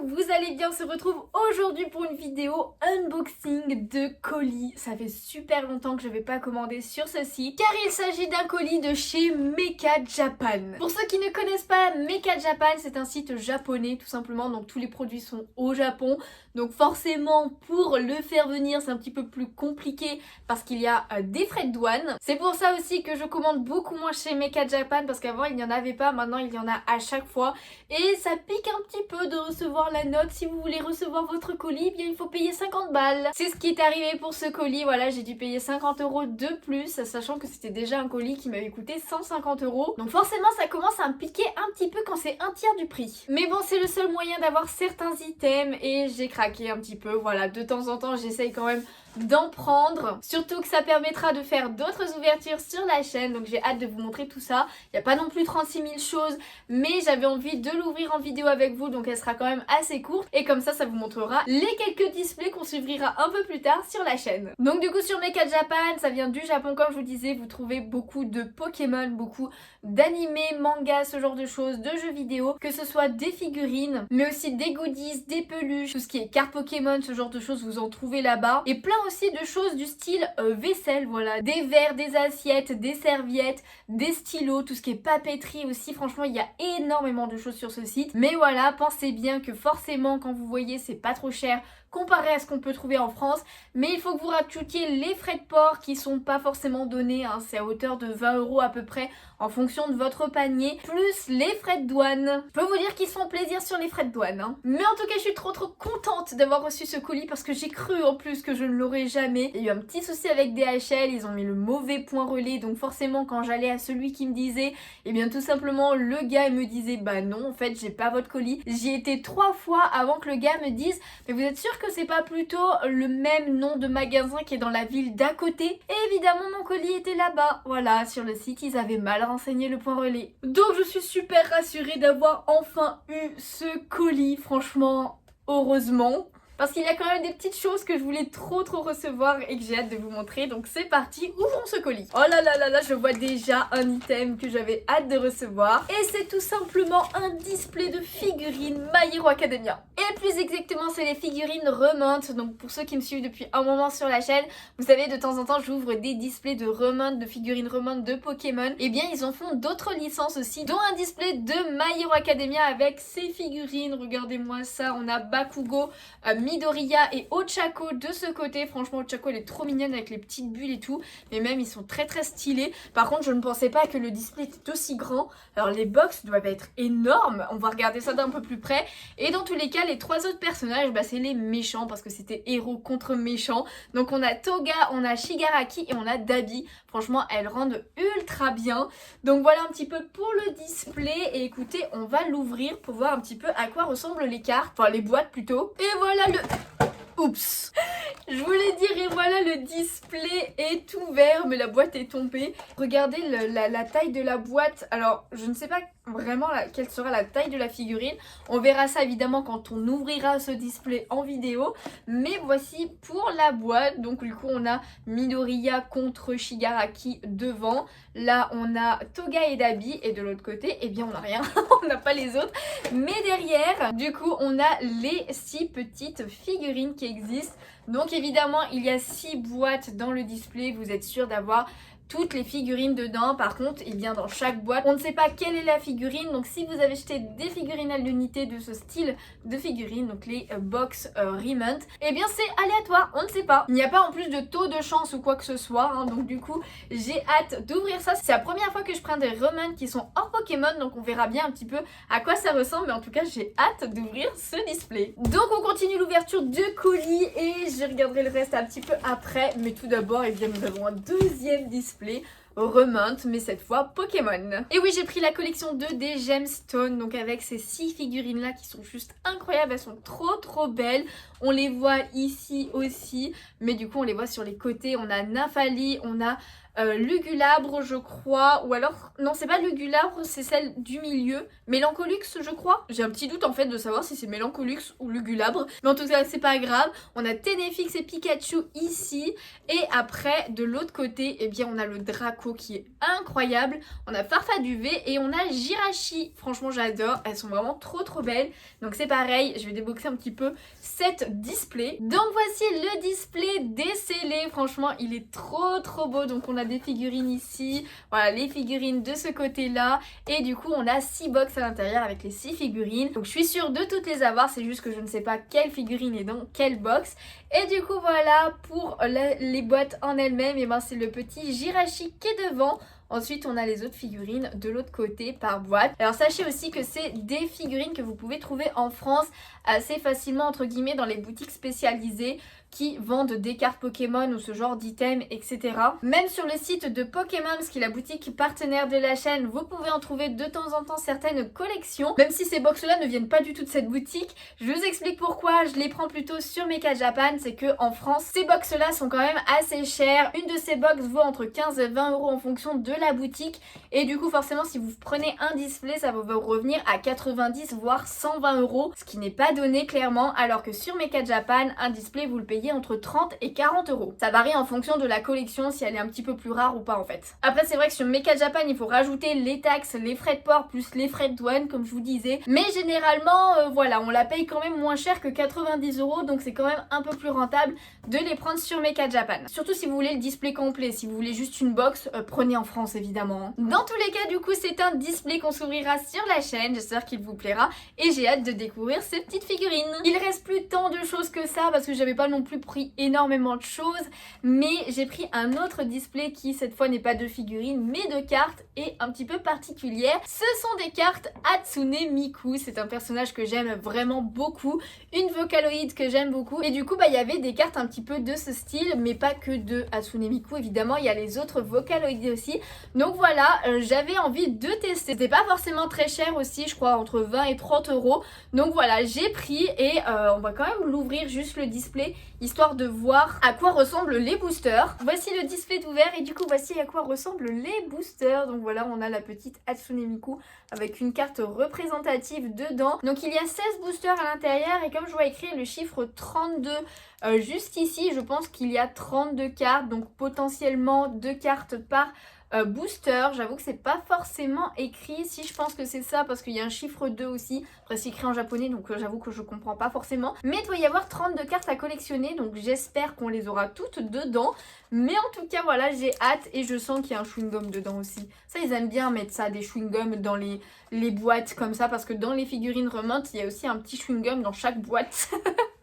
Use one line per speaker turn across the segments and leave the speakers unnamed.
vous allez bien, on se retrouve aujourd'hui pour une vidéo unboxing de colis. Ça fait super longtemps que je vais pas commander sur ce site car il s'agit d'un colis de chez Meka Japan. Pour ceux qui ne connaissent pas, Meka Japan c'est un site japonais tout simplement, donc tous les produits sont au Japon. Donc forcément pour le faire venir c'est un petit peu plus compliqué parce qu'il y a des frais de douane. C'est pour ça aussi que je commande beaucoup moins chez Meka Japan parce qu'avant il n'y en avait pas, maintenant il y en a à chaque fois. Et ça pique un petit peu de recevoir la note. Si vous voulez recevoir votre colis, bien il faut payer 50 balles. C'est ce qui est arrivé pour ce colis. Voilà, j'ai dû payer 50 € de plus, sachant que c'était déjà un colis qui m'avait coûté 150 €. Donc forcément, ça commence à me piquer un petit peu quand c'est un tiers du prix. Mais bon, c'est le seul moyen d'avoir certains items et j'ai craqué un petit peu. Voilà, de temps en temps, j'essaye quand même d'en prendre, surtout que ça permettra de faire d'autres ouvertures sur la chaîne, donc j'ai hâte de vous montrer tout ça. Il n'y a pas non plus 36 000 choses, mais j'avais envie de l'ouvrir en vidéo avec vous, donc elle sera quand même assez courte et comme ça vous montrera les quelques displays qu'on suivra un peu plus tard sur la chaîne. Donc du coup sur Meka Japan, ça vient du Japon comme je vous disais, vous trouvez beaucoup de Pokémon, beaucoup d'animés, mangas, ce genre de choses, de jeux vidéo, que ce soit des figurines, mais aussi des goodies, des peluches, tout ce qui est cartes Pokémon, ce genre de choses vous en trouvez là-bas, et plein aussi de choses du style vaisselle, voilà, des verres, des assiettes, des serviettes, des stylos, tout ce qui est papeterie aussi. Franchement il y a énormément de choses sur ce site, mais voilà, pensez bien que forcément quand vous voyez c'est pas trop cher comparé à ce qu'on peut trouver en France, mais il faut que vous rajoutiez les frais de port qui sont pas forcément donnés, hein. C'est à hauteur de 20 € à peu près en fonction de votre panier, plus les frais de douane. Je peux vous dire qu'ils se font plaisir sur les frais de douane, hein. Mais en tout cas je suis trop contente d'avoir reçu ce colis parce que j'ai cru en plus que je ne l'aurais jamais. Il y a eu un petit souci avec DHL, ils ont mis le mauvais point relais, donc forcément quand j'allais à celui qui me disait, et bien tout simplement le gars il me disait bah non en fait j'ai pas votre colis. J'y étais 3 fois avant que le gars me dise mais vous êtes sûr que c'est pas plutôt le même nom de magasin qui est dans la ville d'à côté? Et évidemment mon colis était là-bas. Voilà, sur le site ils avaient mal renseigné le point relais. Donc je suis super rassurée d'avoir enfin eu ce colis, franchement heureusement. Parce qu'il y a quand même des petites choses que je voulais trop recevoir et que j'ai hâte de vous montrer. Donc c'est parti, ouvrons ce colis. Oh là là là là, je vois déjà un item que j'avais hâte de recevoir. Et c'est tout simplement un display de figurines My Hero Academia. Et plus exactement, c'est les figurines Remount. Donc pour ceux qui me suivent depuis un moment sur la chaîne, vous savez, de temps en temps, j'ouvre des displays de Remount, de figurines Remount de Pokémon. Et bien, ils en font d'autres licences aussi, dont un display de My Hero Academia avec ces figurines. Regardez-moi ça, on a Bakugo, Midoriya et Ochako de ce côté. Franchement Ochako elle est trop mignonne avec les petites bulles et tout, mais même ils sont très stylés. Par contre je ne pensais pas que le display était aussi grand. Alors les box doivent être énormes, on va regarder ça d'un peu plus près. Et dans tous les cas les trois autres personnages bah, c'est les méchants parce que c'était héros contre méchants. Donc on a Toga, on a Shigaraki et on a Dabi. Franchement elles rendent ultra bien. Donc voilà un petit peu pour le display et écoutez on va l'ouvrir pour voir un petit peu à quoi ressemblent les cartes, enfin les boîtes plutôt. Et voilà le... Oups! Je voulais dire et voilà le display est ouvert mais la boîte est tombée. Regardez la taille de la boîte. Alors je ne sais pas vraiment quelle sera la taille de la figurine. On verra ça évidemment quand on ouvrira ce display en vidéo. Mais voici pour la boîte. Donc du coup on a Midoriya contre Shigaraki devant. Là on a Toga et Dabi et de l'autre côté eh bien on n'a rien. On n'a pas les autres. Mais derrière du coup on a les 6 petites figurines qui existent. Donc évidemment il y a 6 boîtes dans le display, vous êtes sûr d'avoir toutes les figurines dedans. Par contre il vient dans chaque boîte, on ne sait pas quelle est la figurine. Donc si vous avez acheté des figurines à l'unité de ce style de figurines, donc les box Remount, eh bien c'est aléatoire, on ne sait pas. Il n'y a pas en plus de taux de chance ou quoi que ce soit, hein. Donc du coup j'ai hâte d'ouvrir ça. C'est la première fois que je prends des Remount qui sont hors Pokémon, donc on verra bien un petit peu à quoi ça ressemble. Mais en tout cas j'ai hâte d'ouvrir ce display. Donc on continue l'ouverture du colis et je regarderai le reste un petit peu après. Mais tout d'abord eh bien nous avons un deuxième display Remount, mais cette fois Pokémon. Et oui, j'ai pris la collection 2 des Gemstones, donc avec ces 6 figurines là qui sont juste incroyables, elles sont trop belles. On les voit ici aussi, mais du coup on les voit sur les côtés. On a Nymphali, on a Lugulabre je crois, ou alors non c'est pas Lugulabre, c'est celle du milieu, Mélancolux je crois. J'ai un petit doute en fait de savoir si c'est Mélancolux ou Lugulabre, mais en tout cas c'est pas grave. On a Ténéfix et Pikachu ici, et après de l'autre côté eh bien on a le Draco qui est incroyable, on a Farfaduvé et on a Jirachi. Franchement j'adore, elles sont vraiment trop belles. Donc c'est pareil, je vais déboxer un petit peu cette display. Donc voici le display décellé, franchement il est trop beau. Donc on a des figurines ici, voilà les figurines de ce côté là, et du coup on a 6 box à l'intérieur avec les 6 figurines. Donc je suis sûre de toutes les avoir, c'est juste que je ne sais pas quelle figurine est dans quelle box. Et du coup voilà pour les boîtes en elles-mêmes, et ben c'est le petit Jirachi qui est devant. Ensuite, on a les autres figurines de l'autre côté par boîte. Alors sachez aussi que c'est des figurines que vous pouvez trouver en France assez facilement entre guillemets dans les boutiques spécialisées qui vendent des cartes Pokémon ou ce genre d'items, etc. Même sur le site de Pokémon, ce qui est la boutique partenaire de la chaîne, vous pouvez en trouver de temps en temps certaines collections. Même si ces box-là ne viennent pas du tout de cette boutique, je vous explique pourquoi je les prends plutôt sur Mecha Japan. C'est que en France, ces box-là sont quand même assez chères. Une de ces box vaut entre 15 et 20 euros en fonction de la boutique. Et du coup, forcément, si vous prenez un display, ça va vous revenir à 90 voire 120 euros, ce qui n'est pas donné clairement. Alors que sur Mecha Japan, un display, vous le payez entre 30 et 40 euros. Ça varie en fonction de la collection, si elle est un petit peu plus rare ou pas en fait. Après c'est vrai que sur Mecha Japan il faut rajouter les taxes, les frais de port plus les frais de douane comme je vous disais. Mais généralement voilà, on la paye quand même moins cher que 90 euros, donc c'est quand même un peu plus rentable de les prendre sur Mecha Japan. Surtout si vous voulez le display complet, si vous voulez juste une box, prenez en France évidemment. Dans tous les cas du coup c'est un display qu'on s'ouvrira sur la chaîne, j'espère qu'il vous plaira et j'ai hâte de découvrir ces petites figurines. Il reste plus tant de choses que ça parce que j'avais pas non plus pris énormément de choses, mais j'ai pris un autre display qui cette fois n'est pas de figurines mais de cartes et un petit peu particulière. Ce sont des cartes Hatsune Miku, c'est un personnage que j'aime vraiment beaucoup, une Vocaloid que j'aime beaucoup, et du coup il y avait des cartes un petit peu de ce style, mais pas que de Hatsune Miku évidemment, il y a les autres Vocaloid aussi. Donc voilà, j'avais envie de tester. C'était pas forcément très cher aussi, je crois entre 20 et 30 euros. Donc voilà, j'ai pris et on va quand même l'ouvrir juste le display histoire de voir à quoi ressemblent les boosters. Voici le display ouvert et du coup voici à quoi ressemblent les boosters. Donc voilà, on a la petite Hatsune Miku avec une carte représentative dedans. Donc il y a 16 boosters à l'intérieur et comme je vois écrire le chiffre 32 juste ici, je pense qu'il y a 32 cartes, donc potentiellement 2 cartes par booster. J'avoue que c'est pas forcément écrit, si je pense que c'est ça parce qu'il y a un chiffre 2 aussi, après c'est écrit en japonais donc j'avoue que je comprends pas forcément, mais il doit y avoir 32 cartes à collectionner donc j'espère qu'on les aura toutes dedans. Mais en tout cas voilà, j'ai hâte et je sens qu'il y a un chewing-gum dedans aussi. Ça ils aiment bien mettre ça, des chewing-gums dans les boîtes comme ça, parce que dans les figurines remontes il y a aussi un petit chewing-gum dans chaque boîte.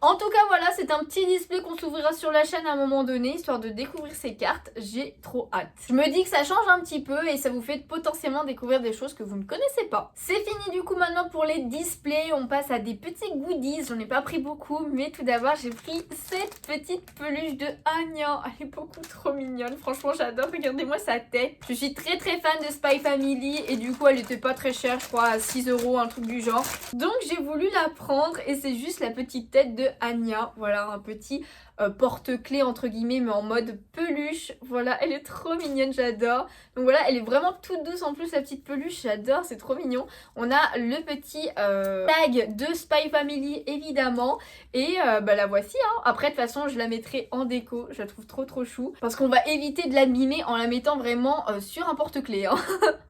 En tout cas voilà, c'est un petit display qu'on s'ouvrira sur la chaîne à un moment donné, histoire de découvrir ces cartes. J'ai trop hâte. Je me dis que ça change un petit peu et ça vous fait potentiellement découvrir des choses que vous ne connaissez pas. C'est fini du coup maintenant pour les displays, on passe à des petits goodies. J'en ai pas pris beaucoup, mais tout d'abord j'ai pris cette petite peluche de Anya. Elle est beaucoup trop mignonne, franchement j'adore, regardez-moi sa tête. Je suis très fan de Spy Family et du coup elle était pas très chère, je crois à 6 euros, un truc du genre. Donc j'ai voulu la prendre et c'est juste la petite tête de Anya, voilà un petit porte-clés entre guillemets mais en mode peluche. Voilà, elle est trop mignonne, j'adore. Donc voilà, elle est vraiment toute douce en plus la petite peluche, j'adore, c'est trop mignon. On a le petit tag de Spy Family évidemment et la voici hein. Après de toute façon je la mettrai en déco, je la trouve trop chou parce qu'on va éviter de l'abîmer en la mettant vraiment sur un porte-clés hein.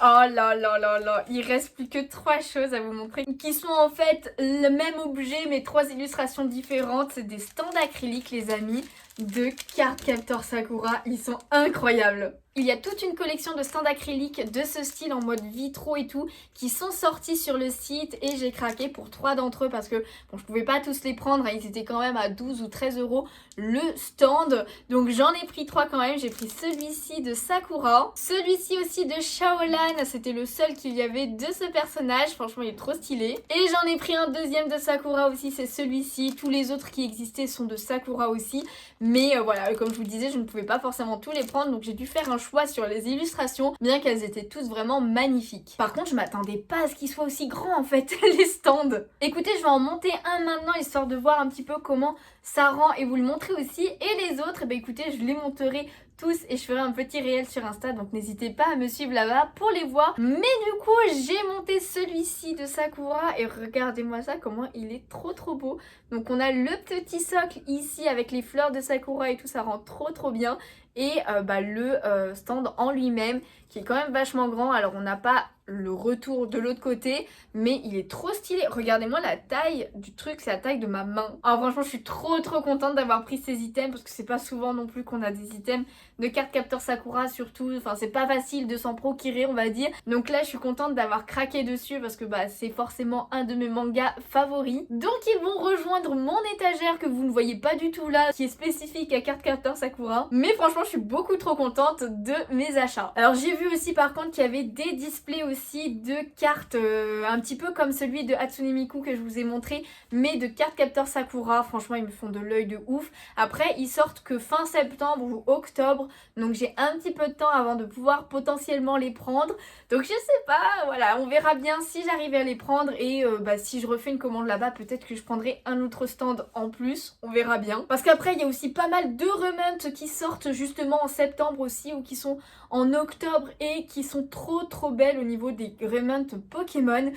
Oh là, il reste plus que 3 choses à vous montrer qui sont en fait le même objet mais 3 illustrations différentes. C'est des stands acryliques les amis de Cardcaptor Sakura, ils sont incroyables. Il y a toute une collection de stands acryliques de ce style en mode vitraux et tout qui sont sortis sur le site et j'ai craqué pour 3 d'entre eux parce que bon, je pouvais pas tous les prendre, ils étaient quand même à 12 ou 13 euros le stand. Donc j'en ai pris 3 quand même, j'ai pris celui-ci de Sakura, celui-ci aussi de Shaolan, c'était le seul qu'il y avait de ce personnage, franchement il est trop stylé. Et j'en ai pris un deuxième de Sakura aussi, c'est celui-ci, tous les autres qui existaient sont de Sakura aussi. Mais voilà, comme je vous disais, je ne pouvais pas forcément tous les prendre, donc j'ai dû faire un choix sur les illustrations, bien qu'elles étaient toutes vraiment magnifiques. Par contre, je m'attendais pas à ce qu'ils soient aussi grands en fait, les stands. Écoutez, je vais en monter un maintenant, histoire de voir un petit peu comment ça rend et vous le montrer aussi. Et les autres, écoutez, je les monterai tous et je ferai un petit réel sur Insta, donc n'hésitez pas à me suivre là-bas pour les voir. Mais du coup j'ai monté celui-ci de Sakura et regardez-moi ça, comment il est trop beau. Donc on a le petit socle ici avec les fleurs de Sakura et tout, ça rend trop bien. Et le stand en lui-même qui est quand même vachement grand. Alors on n'a pas le retour de l'autre côté, mais il est trop stylé. Regardez-moi la taille du truc, c'est la taille de ma main. Alors franchement je suis trop contente d'avoir pris ces items parce que c'est pas souvent non plus qu'on a des items de cartes capteur Sakura surtout. Enfin c'est pas facile de s'en procurer on va dire. Donc là je suis contente d'avoir craqué dessus parce que c'est forcément un de mes mangas favoris. Donc ils vont rejoindre mon étagère que vous ne voyez pas du tout là, qui est spécifique à cartes capteur Sakura. Mais franchement je suis beaucoup trop contente de mes achats. Alors j'ai vu aussi par contre qu'il y avait des displays aussi de cartes un petit peu comme celui de Hatsune Miku que je vous ai montré, mais de cartes capteur Sakura. Franchement ils me font de l'œil de ouf. Après ils sortent que fin septembre ou octobre, donc j'ai un petit peu de temps avant de pouvoir potentiellement les prendre. Donc je sais pas, voilà, on verra bien si j'arrive à les prendre et si je refais une commande là-bas, peut-être que je prendrai un autre stand en plus, on verra bien. Parce qu'après il y a aussi pas mal de remontes qui sortent justement en septembre aussi ou qui sont en octobre et qui sont trop belles au niveau des remontes Pokémon.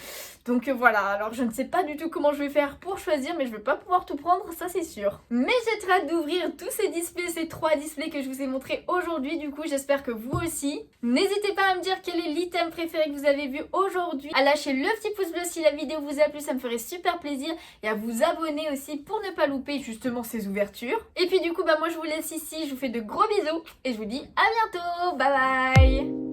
Donc voilà, alors je ne sais pas du tout comment je vais faire pour choisir, mais je vais pas pouvoir tout prendre, ça c'est sûr. Mais j'ai très hâte d'ouvrir tous ces displays, ces 3 displays que je vous ai montrés aujourd'hui, du coup j'espère que vous aussi. N'hésitez pas à me dire quel est l'item préféré que vous avez vu aujourd'hui, à lâcher le petit pouce bleu si la vidéo vous a plu, ça me ferait super plaisir, et à vous abonner aussi pour ne pas louper justement ces ouvertures. Et puis du coup moi je vous laisse ici, je vous fais de gros bisous, et je vous dis à bientôt, bye bye.